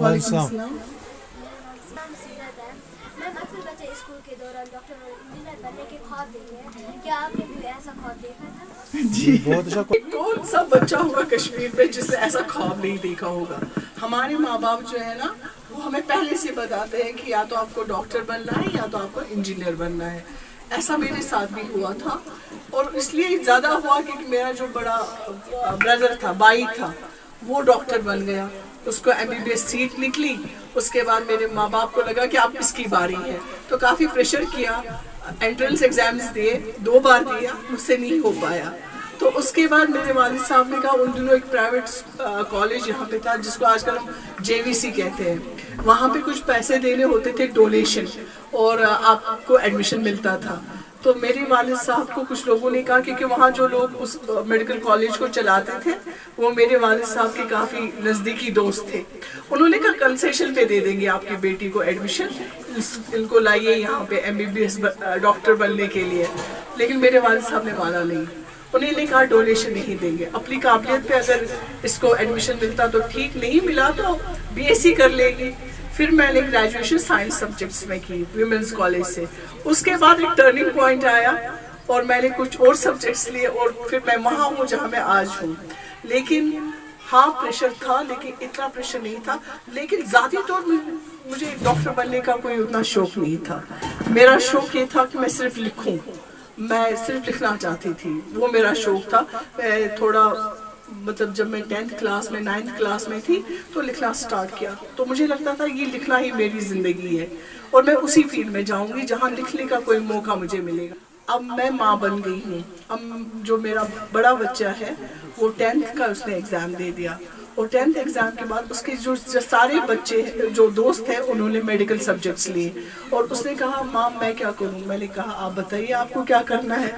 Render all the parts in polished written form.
وعلیکم السلام. میم اکثر بچے اسکول کے دوران ڈاکٹر اور انجینئر بننے کے خواب دیتے ہیں. کیا آپ نے بھی ایسا خواب دیکھا تھا؟ جی بہت اچھا. کون سا بچہ ہوگا کشمیر میں جس نے ایسا خواب نہیں دیکھا ہوگا. ہمارے ماں باپ جو ہے نا وہ ہمیں پہلے سے بتاتے ہیں کہ یا تو آپ کو ڈاکٹر بننا ہے یا تو آپ کو انجینئر بننا ہے. ایسا میرے ساتھ بھی ہوا تھا اور اس لیے زیادہ ہوا کہ میرا جو بڑا بردر تھا بھائی تھا وہ ڈاکٹر بن گیا. اس کو MBBS سیٹ نکلی. اس کے بعد میرے ماں باپ کو لگا کہ اب اس کی باری ہے تو کافی پریشر کیا. انٹرنس ایگزامز دیے 2 بار دیا مجھ سے نہیں ہو پایا. تو اس کے بعد میرے والد صاحب نے کہا ان دنوں ایک پرائیویٹ کالج یہاں پہ تھا جس کو آج کل ہم JVC کہتے ہیں. وہاں پہ کچھ پیسے دینے ہوتے تھے ڈونیشن اور آپ کو ایڈمیشن ملتا تھا. تو میرے والد صاحب کو کچھ لوگوں نے کہا کیونکہ وہاں جو لوگ اس میڈیکل کالج کو چلاتے تھے وہ میرے والد صاحب کے کافی نزدیکی دوست تھے. انہوں نے کہا کنسیشن پہ دے دیں گے آپ کی بیٹی کو ایڈمیشن, ان کو لائیے یہاں پہ MBBS ڈاکٹر بننے کے لیے. لیکن میرے والد صاحب نے مانا نہیں. انہوں نے کہا ڈونیشن نہیں دیں گے, اپنی قابلیت پہ اگر اس کو ایڈمیشن ملتا تو ٹھیک, نہیں ملا تو BSc کر لے گی. پھر میں نے گریجویشن سائنس سبجیکٹس میں کی ویمنس کالج سے. اس کے بعد ایک ٹرننگ پوائنٹ آیا اور میں نے کچھ اور سبجیکٹس لیے اور پھر میں وہاں ہوں جہاں میں آج ہوں. لیکن ہاں پریشر تھا لیکن اتنا پریشر نہیں تھا. لیکن ذاتی طور مجھے ڈاکٹر بننے کا کوئی اتنا شوق نہیں تھا. میرا شوق یہ تھا کہ میں صرف لکھوں, میں صرف لکھنا چاہتی تھی, وہ میرا شوق تھا. تھوڑا مطلب جب میں 10th کلاس میں 9th کلاس میں تھی تو لکھنا سٹارٹ کیا تو مجھے لگتا تھا یہ لکھنا ہی میری زندگی ہے اور میں اسی فیلڈ میں جاؤں گی جہاں لکھنے کا کوئی موقع مجھے ملے گا. اب میں ماں بن گئی ہوں. اب جو میرا بڑا بچہ ہے وہ 10th کا اس نے ایگزام دے دیا اور 10th ایگزام کے بعد اس کے جو سارے بچے جو دوست ہیں انہوں نے میڈیکل سبجیکٹس لیے اور اس نے کہا ماں میں کیا کروں. میں نے کہا آپ بتائیے آپ کو کیا کرنا ہے.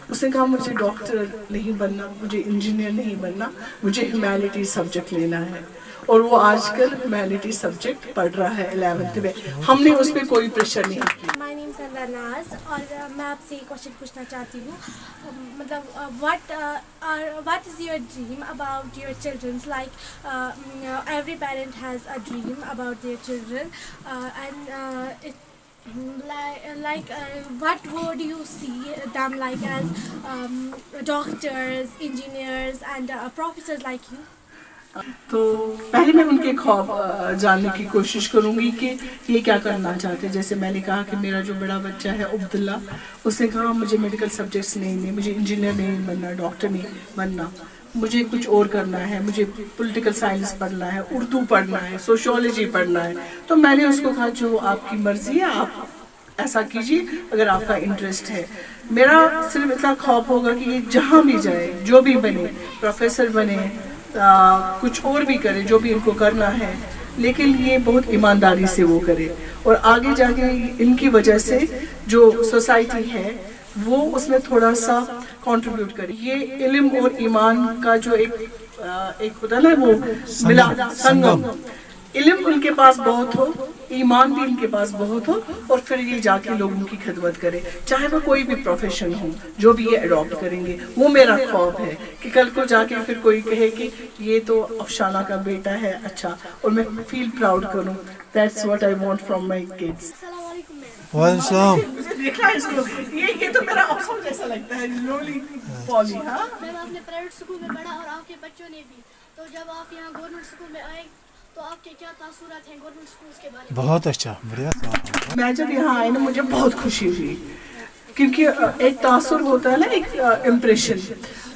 اس نے کہا مجھے ڈاکٹر نہیں بننا, مجھے انجینئر نہیں بننا, مجھے ہیومینٹی سبجیکٹ لینا ہے. اور وہ آج کل ہیومینٹی سبجیکٹ پڑھ رہا ہے 11th میں. ہم نے اس پہ کوئی پریشر نہیں کیا. مائی نیم از ناز اور میں آپ سے ایک کوشچن پوچھنا چاہتی ہوں. مطلب what is your dream about your childrens. Like every parent has a dream about their children and like what would you see them like as doctors, engineers and professors like you? تو پہلے میں ان کے خواب جاننے کی کوشش کروں گی کہ یہ کیا کرنا چاہتے ہیں. جیسے میں نے کہا کہ میرا جو بڑا بچہ ہے عبداللہ, اس نے کہا مجھے میڈیکل سبجیکٹس نہیں, مجھے انجینئر نہیں بننا, ڈاکٹر نہیں بننا, مجھے کچھ اور کرنا ہے, مجھے پولیٹیکل سائنس پڑھنا ہے, اردو پڑھنا ہے, سوشیولوجی پڑھنا ہے. تو میں نے اس کو کہا جو آپ کی مرضی ہے آپ ایسا کیجیے اگر آپ کا انٹرسٹ ہے. میرا صرف اتنا خواب ہوگا کہ یہ جہاں بھی جائے, جو بھی بنے, پروفیسر بنے, کچھ اور بھی کرے جو بھی ان کو کرنا ہے, لیکن یہ بہت ایمانداری سے وہ کرے اور آگے جا کے ان کی وجہ سے جو سوسائٹی ہے وہ اس میں تھوڑا سا کنٹریبیوٹ کرے. یہ علم اور ایمان کا جو ایک ہوتا ہے نا وہ ملا سنگم, علم ان کے پاس بہت ہو, ایمان بھی ان کے پاس بہت ہو اور پھر یہ جا کے لوگوں کی خدمت کرے, چاہے وہ کوئی بھی پروفیشن ہو جو بھی یہ اڈاپٹ کریں گے. وہ میرا خواب ہے کہ کل کو جا کے پھر کوئی کہے کہ یہ تو افشانہ کا بیٹا ہے, اچھا, اور میں فیل پراؤڈ کروں. That's what I want from my kids. السلام علیکم میم. وعلیکم السلام. دیکھا اس کو, یہ تو میرا افسوس جیسا لگتا ہے لولی پالی. ہاں میم آپ نے پرائیویٹ اسکول میں پڑھا اور آپ کے بچوں نے بھی, تو جب آپ یہاں گورنمنٹ اسکول میں آئے تو آپ کے کیا تاثرات ہیں گورنمنٹ اسکولس کے بارے میں؟ بہت اچھا, بڑھیا سوال. میں جب یہاں آئی نا مجھے بہت خوشی ہوئی کیونکہ ایک تاثر ہوتا ہے نا, ایک امپریشن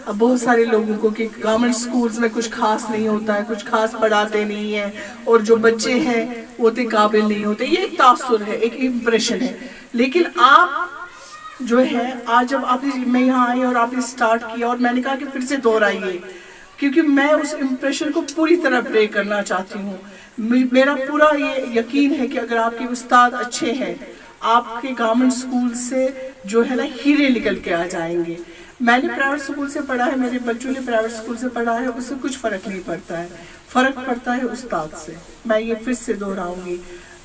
بہت سارے لوگوں کو کہ گورنمنٹ اسکولس میں کچھ خاص نہیں ہوتا ہے, کچھ خاص پڑھاتے نہیں ہیں اور جو بچے ہیں وہ اتنے قابل نہیں ہوتے. یہ ایک تاثر ہے, ایک امپریشن ہے. لیکن آپ جو ہے آج جب آپ نے, میں یہاں آئی اور آپ نے اسٹارٹ کیا اور میں نے کہا کہ پھر سے دہرائیے کیونکہ میں اس امپریشن کو پوری طرح بریک کرنا چاہتی ہوں. میرا پورا یہ یقین ہے کہ اگر آپ کے استاد اچھے ہیں آپ کے گورنمنٹ اسکول سے جو ہے نا ہیرے نکل کے آ جائیں گے. میں نے پرائیویٹ اسکول سے پڑھا ہے, میرے بچوں نے پرائیویٹ اسکول سے پڑھا ہے, اس سے کچھ فرق نہیں پڑتا ہے. فرق پڑتا ہے استاد سے. میں یہ پھر سے دہراؤں گی,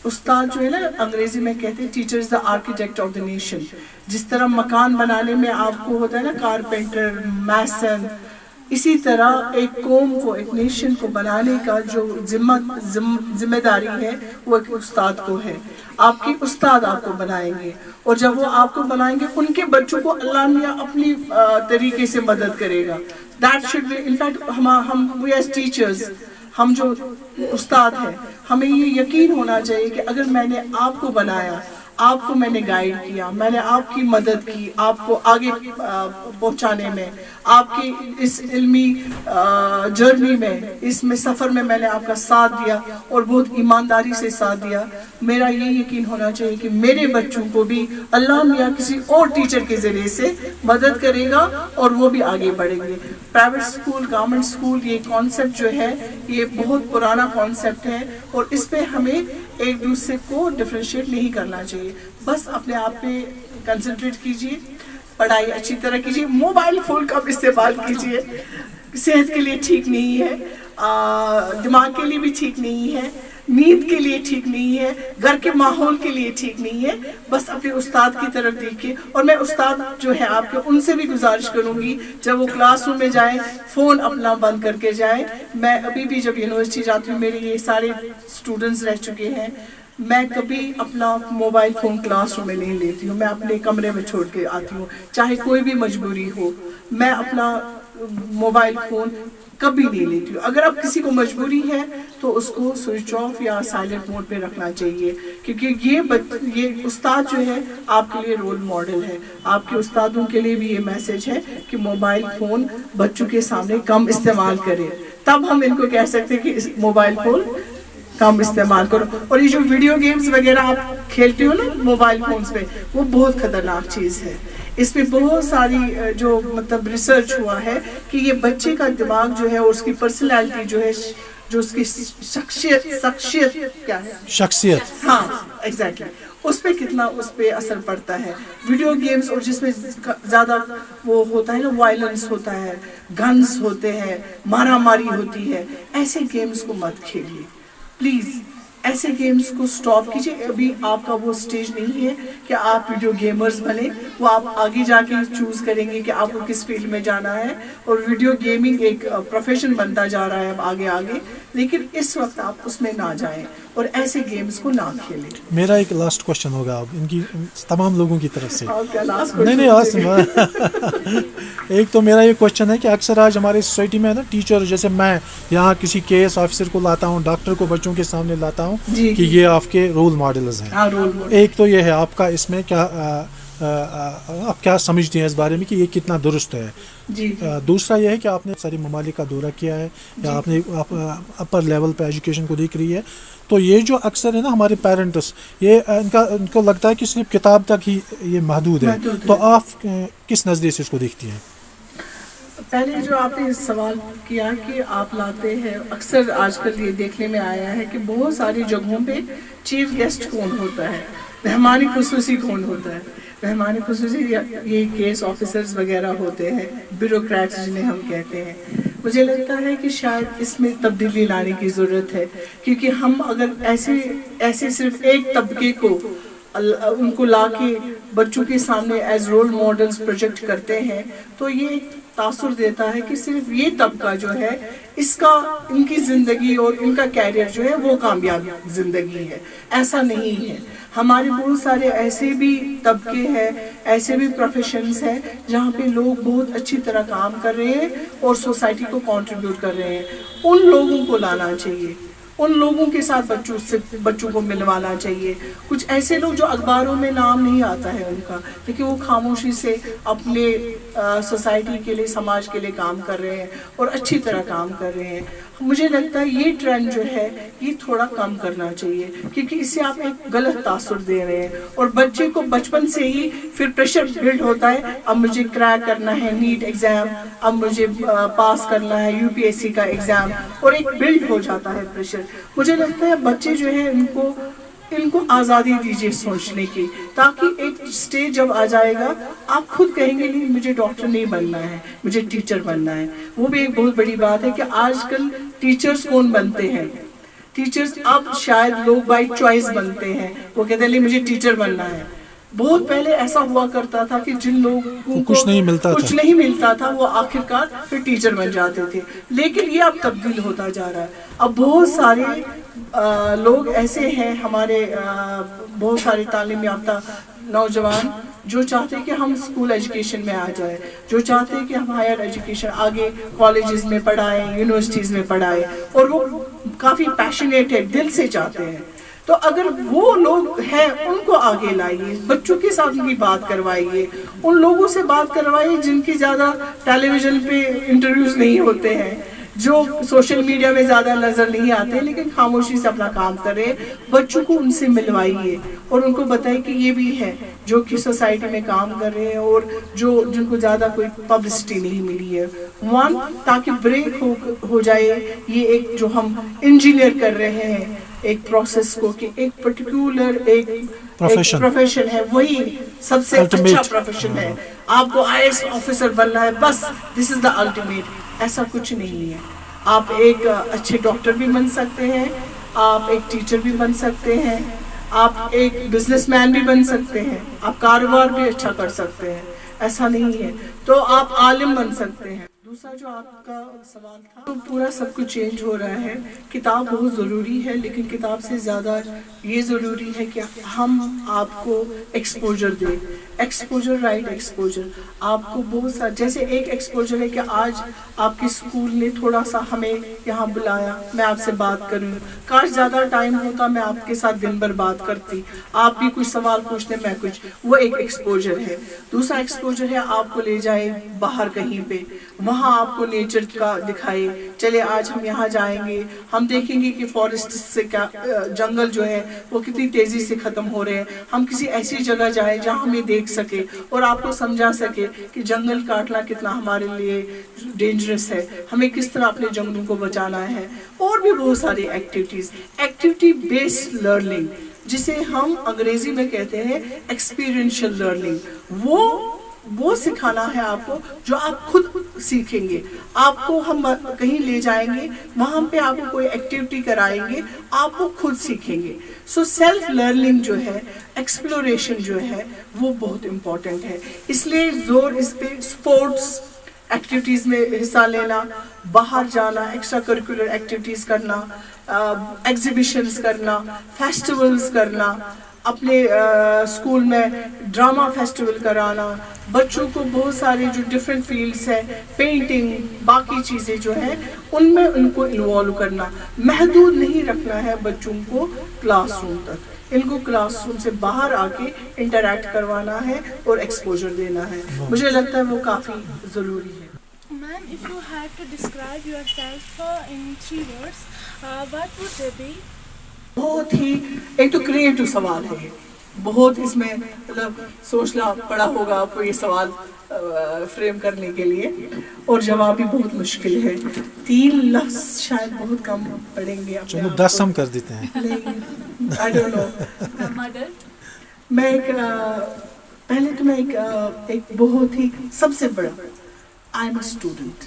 استاد جو ہے نا انگریزی میں کہتے ہیں teacher is the architect of the nation. جس طرح مکان بنانے میں آپ کو ہوتا ہے نا کارپینٹر, میسن, اسی طرح ایک قوم کو، ایک نیشن کو بنانے کا جو ذمہ داری ہے وہ ایک استاد کو ہے. آپ کے استاد آپ کو بنائیں گے، اور جب وہ آپ کو بنائیں گے ان کے بچوں کو اللہ میاں اپنی طریقے سے مدد کرے گا. That should be in fact ہم وی ایز ٹیچرز، ہم جو استاد ہیں، ہمیں یہ یقین ہونا چاہیے کہ اگر میں نے آپ کو بنایا، آپ کو میں نے گائیڈ کیا، میں نے آپ کی مدد کی آپ کو آگے پہنچانے میں، آپ کی اس علمی جرنی میں، اس میں سفر میں نے آپ کا ساتھ دیا اور بہت ایمانداری سے ساتھ دیا. میرا یہ یقین ہونا چاہیے کہ میرے بچوں کو بھی اللہ میاں کسی اور ٹیچر کے ذریعے سے مدد کرے گا اور وہ بھی آگے بڑھیں گے. پرائیویٹ اسکول، گورنمنٹ اسکول، یہ کانسیپٹ جو ہے یہ بہت پرانا کانسیپٹ ہے، اور اس پہ ہمیں ایک دوسرے کو ڈفرینشیٹ نہیں کرنا چاہیے. بس اپنے آپ پہ کنسنٹریٹ کیجیے، پڑھائی اچھی طرح کیجیے. موبائل فون کا استعمال کیجیے، صحت کے لیے ٹھیک نہیں ہے، دماغ کے لیے بھی ٹھیک نہیں ہے، نیند کے لیے ٹھیک نہیں ہے، گھر کے ماحول کے لیے ٹھیک نہیں ہے. بس اپنے استاد کی طرف دیکھیے. اور میں استاد جو ہے آپ کے ان سے بھی گزارش کروں گی جب وہ کلاس روم میں جائیں فون اپنا بند کر کے جائیں. میں ابھی بھی جب یونیورسٹی جاتی ہوں، میرے یہ سارے اسٹوڈنٹس رہ چکے ہیں، میں کبھی اپنا موبائل فون کلاس روم میں نہیں لیتی ہوں. میں اپنے کمرے میں چھوڑ کے آتی ہوں، چاہے کوئی بھی مجبوری ہو. میں اپنا موبائل فون کبھی نہیں لیتی ہوں. اگر اب کسی کو مجبوری ہے تو اس کو سوئچ آف یا سائلنٹ موڈ پہ رکھنا چاہیے، کیونکہ یہ استاد جو ہے آپ کے لیے رول ماڈل ہے. آپ کے استادوں کے لیے بھی یہ میسج ہے کہ موبائل فون بچوں کے سامنے کم استعمال کرے، تب ہم ان کو کہہ سکتے ہیں کہ موبائل فون کم استعمال کرو. اور یہ جو ویڈیو گیمز وغیرہ آپ کھیلتے ہو نا موبائل فونز پہ، وہ بہت خطرناک چیز ہے. اس پہ بہت ساری جو مطلب ریسرچ ہوا ہے کہ یہ بچے کا دماغ جو ہے اور اس کی پرسنالٹی جو ہے، جو اس کی شخصیت کیا ہے، شخصیت، ہاں ایگزیکٹلی، اس پہ کتنا اس پہ اثر پڑتا ہے. ویڈیو گیمز اور جس میں زیادہ وہ ہوتا ہے نا، وائلنس ہوتا ہے، گنز ہوتے ہیں، مارا ماری ہوتی ہے، ایسے گیمز کو مت کھیلیے پلیز. ایسے گیمز کو سٹاپ کیجیے. ابھی آپ کا وہ سٹیج نہیں ہے کہ آپ ویڈیو گیمرز بنے. وہ آپ آگے جا کے چوز کریں گے کہ آپ کو کس فیلڈ میں جانا ہے، اور ویڈیو گیمنگ ایک پروفیشن بنتا جا رہا ہے اب آگے. لیکن اس وقت آپ اس میں نہ جائیں اور ایسے گیمز کو نہ کھیلیں. میرا ایک لاسٹ کوشچن ہوگا اب ان کی تمام لوگوں کی طرف سے. نہیں ایک تو میرا یہ کوشچن ہے کہ اکثر آج ہمارے سوسائٹی میں ہے نا، ٹیچر جیسے میں یہاں کسی کیس آفیسر کو لاتا ہوں، ڈاکٹر کو بچوں کے سامنے لاتا ہوں کہ یہ آپ کے رول ماڈلز ہیں. ایک تو یہ ہے آپ کا اس میں کیا آپ کیا سمجھتے ہیں اس بارے میں کہ یہ کتنا درست ہے؟ دوسرا یہ ہے کہ آپ نے ساری ممالک کا دورہ کیا ہے یا آپ نے اپر لیول پہ ایجوکیشن کو دیکھ رہی ہے، تو یہ جو اکثر ہے نا ہمارے پیرنٹس، یہ ان کو لگتا ہے کہ صرف کتاب تک ہی یہ محدود ہے. تو آپ کس نظریے سے اس کو دیکھتی ہیں؟ پہلے جو آپ نے سوال کیا کہ آپ لاتے ہیں، اکثر آج کل یہ دیکھنے میں آیا ہے کہ بہت ساری جگہوں پہ چیف گیسٹ کون ہوتا ہے، مہمان خصوصی کون ہوتا ہے. مہمان خصوصی یہ کیس آفیسرز وغیرہ ہوتے ہیں، بیوروکریٹس جنہیں ہم کہتے ہیں. مجھے لگتا ہے کہ شاید اس میں تبدیلی لانے کی ضرورت ہے، کیونکہ ہم اگر ایسے صرف ایک طبقے کو ان کو لا کے بچوں کے سامنے ایز رول ماڈلز پروجیکٹ کرتے ہیں تو یہ تاثر دیتا ہے کہ صرف یہ طبقہ جو ہے ان کی زندگی اور ان کا کیریئر جو ہے وہ کامیاب زندگی ہے. ایسا نہیں ہے. ہمارے بہت سارے ایسے بھی طبقے ہیں، ایسے بھی پروفیشنز ہیں جہاں پہ لوگ بہت اچھی طرح کام کر رہے ہیں اور سوسائٹی کو کنٹریبیوٹ کر رہے ہیں. ان لوگوں کو لانا چاہیے، ان لوگوں کے ساتھ بچوں کو ملوانا چاہیے. کچھ ایسے لوگ جو اخباروں میں نام نہیں آتا ہے ان کا، لیکن وہ خاموشی سے اپنے سوسائٹی کے لیے، سماج کے لیے کام کر رہے ہیں اور اچھی طرح کام کر رہے ہیں. مجھے لگتا ہے یہ ٹرینڈ جو ہے یہ تھوڑا کم کرنا چاہیے، کیونکہ اس سے آپ ایک غلط تاثر دے رہے ہیں اور بچے کو بچپن سے ہی پھر پریشر بلڈ ہوتا ہے. اب مجھے کریک کرنا ہے نیٹ ایگزام، اب مجھے پاس کرنا ہے UPSC کا ایگزام، اور ایک بلڈ ہو جاتا ہے پریشر. مجھے لگتا ہے بچے جو ہیں ان کو آزادی دیجیے سوچنے کی، تاکہ ایک سٹیج جب آ جائے گا آپ خود کہیں گے نہیں مجھے ڈاکٹر نہیں بننا ہے، مجھے ٹیچر بننا ہے. وہ بھی ایک بہت بڑی بات ہے کہ آج کل ٹیچرز کون بنتے ہیں؟ ٹیچرز اب شاید لوگ بائی چوائس بنتے ہیں. وہ کہتے ہیں نہیں مجھے ٹیچر بننا ہے. بہت پہلے ایسا ہوا کرتا تھا کہ جن لوگوں کو کچھ نہیں ملتا تھا وہ آخرکار پھر ٹیچر بن جاتے تھے. لیکن یہ اب تبدیل ہوتا جا رہا ہے. اب بہت سارے لوگ ایسے ہیں ہمارے بہت سارے تعلیم یافتہ نوجوان جو چاہتے ہیں کہ ہم اسکول ایجوکیشن میں آ جائیں, جو چاہتے ہیں کہ ہم ہائر ایجوکیشن آگے کالجز میں پڑھائیں, یونیورسٹیز میں پڑھائیں, اور وہ کافی پیشنیٹ ہے, دل سے چاہتے ہیں. تو اگر وہ لوگ ہیں ان کو آگے لائیے, بچوں کے ساتھ ان کی بات کروائیے, ان لوگوں سے بات کروائیے جن کی زیادہ ٹیلی ویژن پہ انٹرویوز نہیں ہوتے ہیں, جو سوشل میڈیا میں زیادہ نظر نہیں آتے, لیکن خاموشی سے اپنا کام کرے. بچوں کو ان سے ملوائیے اور ان کو بتائیے کہ یہ بھی ہے جو کہ سوسائٹی میں کام کر رہے ہیں اور جن کو زیادہ کوئی پبلسٹی نہیں ملی ہے. تاکہ بریک ہو جائے یہ ایک جو ہم انجینئر کر رہے ہیں ایک پروسیس کو, کہ ایک پرٹیکولر ایک پروفیشن ہے, وہی سب سے اچھا پروفیشن ہے. آپ کو IAS آفیسر بننا ہے, بس دس از دا الٹیمیٹ. ایسا کچھ نہیں ہے. آپ ایک اچھے ڈاکٹر بھی بن سکتے ہیں, آپ ایک ٹیچر بھی بن سکتے ہیں, آپ ایک بزنس مین بھی بن سکتے ہیں, آپ کاروبار بھی اچھا کر سکتے ہیں. ایسا نہیں ہے. تو آپ عالم بن سکتے ہیں. دوسرا جو آپ کا سوال تھا, تو پورا سب کچھ چینج ہو رہا ہے. کتاب بہت ضروری ہے, لیکن کتاب سے زیادہ یہ ضروری ہے کہ ہم آپ کو ایکسپوجر دیں. Exposure, right exposure. آپ کو بہت سا, جیسے ایک ایکسپوجر ہے کہ آج آپ کے اسکول نے تھوڑا سا ہمیں یہاں بلایا, میں آپ سے بات کروں. کاش زیادہ ٹائم ہوتا, میں آپ کے ساتھ دن بھر بات کرتی, آپ بھی کچھ سوال پوچھتے, میں کچھ. وہ ایک ایکسپوجر ہے. دوسرا ایکسپوجر ہے آپ کو لے جائے باہر کہیں پہ, وہاں آپ کو نیچر کا دکھائے. چلے آج ہم یہاں جائیں گے, ہم دیکھیں گے کہ فارسٹ سے کیا, جنگل جو ہے وہ کتنی تیزی سے ختم ہو رہے ہیں. ہم کسی ایسی جگہ جائیں جہاں ہمیں دیکھ سکے اور آپ کو سمجھا سکے کہ جنگل کاٹنا کتنا ہمارے لیے ڈینجرس ہے, ہمیں کس طرح اپنے جنگلوں کو بچانا ہے. اور بھی بہت ساری ایکٹیویٹیز, ایکٹیویٹی بیسڈ لرننگ, جسے ہم انگریزی میں کہتے ہیں ایکسپیرینشل لرننگ. وہ سکھانا ہے آپ کو جو آپ خود سیکھیں گے. آپ کو ہم کہیں لے جائیں گے, وہاں پہ آپ کو کوئی ایکٹیویٹی کرائیں گے, آپ وہ خود سیکھیں گے. سو سیلف لرننگ جو ہے, ایکسپلوریشن جو ہے, وہ بہت امپورٹنٹ ہے. اس لیے زور اس پہ اسپورٹس ایکٹیویٹیز میں حصہ لینا, باہر جانا, ایکسٹرا کریکولر ایکٹیویٹیز کرنا, ایگزیبیشنز کرنا, فیسٹیولز کرنا, اپنے اسکول میں ڈرامہ فیسٹیول کرانا, بچوں کو بہت سارے جو ڈفرینٹ فیلڈس ہیں, پینٹنگ, باقی چیزیں جو ہیں ان میں ان کو انوالو کرنا. محدود نہیں رکھنا ہے بچوں کو کلاس روم تک, ان کو کلاس روم سے باہر آ کے انٹریکٹ کروانا ہے اور ایکسپوجر دینا ہے. مجھے لگتا ہے وہ کافی ضروری ہے. Ma'am, if you had to describe yourself in 3 words, what would they be? بہت ہی ایک تو کریٹو سوال ہے, بہت اس میں مطلب سوچنا پڑا ہوگا آپ کو یہ سوال فریم کرنے کے لیے, اور جواب بھی بہت مشکل ہے. 3 لفظ شاید بہت کم پڑیں گے. چلو 10 ہم کر دیتے ہیں. I don't know. Mother. میں پہلے تو میں ایک بہت ہی سب سے بڑا آئی ایم اے اسٹوڈنٹ.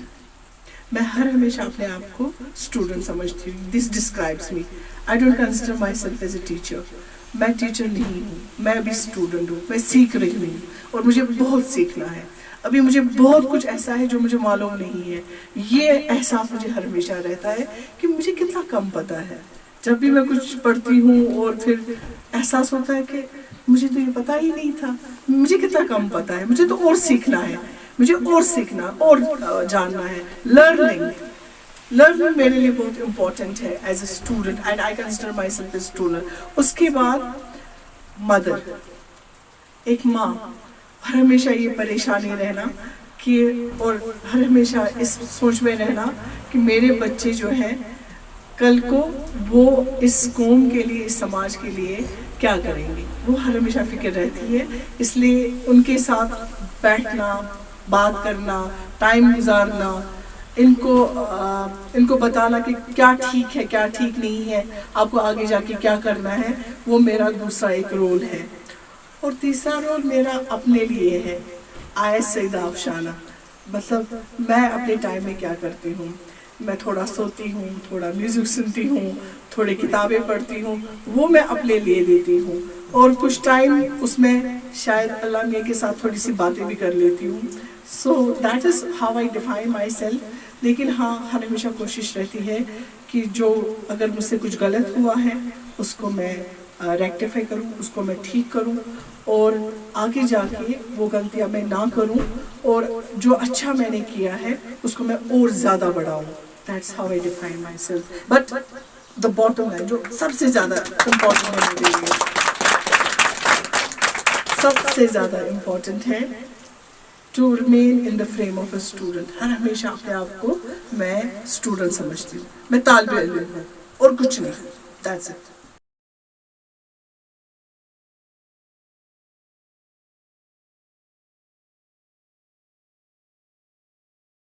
میں ہمیشہ اپنے آپ کو اسٹوڈنٹ سمجھتی ہوں. This describes me. I don't consider myself as a teacher. میں ٹیچر نہیں ہوں, میں ابھی اسٹوڈنٹ ہوں, میں سیکھ رہی ہوں اور مجھے بہت سیکھنا ہے. ابھی مجھے بہت کچھ ایسا ہے جو مجھے معلوم نہیں ہے. یہ احساس مجھے ہمیشہ رہتا ہے کہ مجھے کتنا کم پتہ ہے. جب بھی میں کچھ پڑھتی ہوں اور پھر احساس ہوتا ہے کہ مجھے تو یہ پتہ ہی نہیں تھا, مجھے کتنا کم پتہ ہے, مجھے تو اور سیکھنا ہے, مجھے اور سیکھنا اور جاننا ہے. لرننگ میرے لیے بہت امپورٹنٹ ہے as a student, and I consider myself a student. اس کے بعد مدر, ایک ماں. ہمیشہ یہ پریشانی رہنا کہ, اور ہمیشہ اس سوچ میں رہنا کہ میرے بچے جو ہیں کل کو وہ اس قوم کے لیے, اس سماج کے لیے کیا کریں گے, وہ ہمیشہ فکر رہتی ہے. اس لیے ان کے ساتھ بیٹھنا, بات کرنا, ٹائم گزارنا, ان کو بتانا کہ کیا ٹھیک ہے کیا ٹھیک نہیں ہے, آپ کو آگے جا کے کیا کرنا ہے, وہ میرا دوسرا ایک رول ہے. اور تیسرا رول میرا اپنے لیے ہے, IAS سیدہ افشانہ. مطلب میں اپنے ٹائم میں کیا کرتی ہوں, میں تھوڑا سوتی ہوں, تھوڑا میوزک سنتی ہوں, تھوڑی کتابیں پڑھتی ہوں, وہ میں اپنے لیے دیتی ہوں. اور کچھ ٹائم اس میں شاید اللہ میاں کے ساتھ تھوڑی سی باتیں بھی کر لیتی ہوں. So that is how I define my self. لیکن ہاں ہر ہمیشہ کوشش رہتی ہے کہ جو اگر مجھ سے کچھ غلط ہوا ہے اس کو میں ریکٹیفائی کروں, اس کو میں ٹھیک کروں, اور آگے جا کے وہ غلطیاں میں نہ کروں, اور جو اچھا میں نے کیا ہے اس کو میں اور زیادہ بڑھاؤں. That's how I define myself. But the bottom line جو سب سے زیادہ امپورٹنٹ ہے میرے لیے, سب سے زیادہ امپورٹنٹ ہے to remain in the frame of a student. ہر ہمیشہ اپنے آپ کو میں اسٹوڈنٹ سمجھتی ہوں, میں طالب علم ہوں اور کچھ نہیں. That's it.